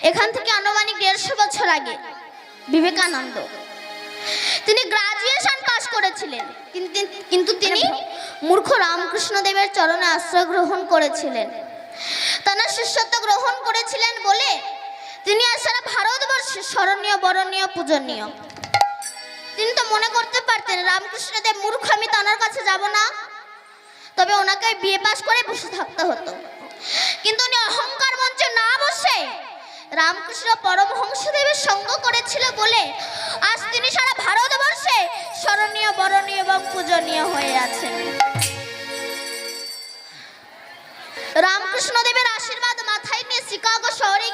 এখান থেকে আনুমানিক 150 বছর আগে বিবেকানন্দ তিনি গ্রাজুয়েশন পাশ করেছিলেন, কিন্তু তিনি মূর্খ রামকৃষ্ণ দেবের চরণে আশ্রয় গ্রহণ করেছিলেন। তার শিষ্যত্ব গ্রহণ করেছিলেন বলে তিনি আজ সারা ভারতবর্ষে স্মরণীয়, বরণীয়, পূজনীয়। তিনি তো মনে করতে পারতেন রামকৃষ্ণ দেব মূর্খ, আমি তার কাছে যাব না, তবে ওনাকে বিয়ে পাশ করে বসে থাকতে হতো। কিন্তু উনি অহংকার মঞ্চে না বসে রামকৃষ্ণ পরমহংসদেবের সঙ্গ করেছিল বলে আজ তিনি সারা ভারতবর্ষে স্মরণীয়, বরণীয় এবং পূজনীয় হয়ে আছেন। রামকৃষ্ণ দেবের আশীর্বাদ মাথায় নিয়ে শিকাগো শহরে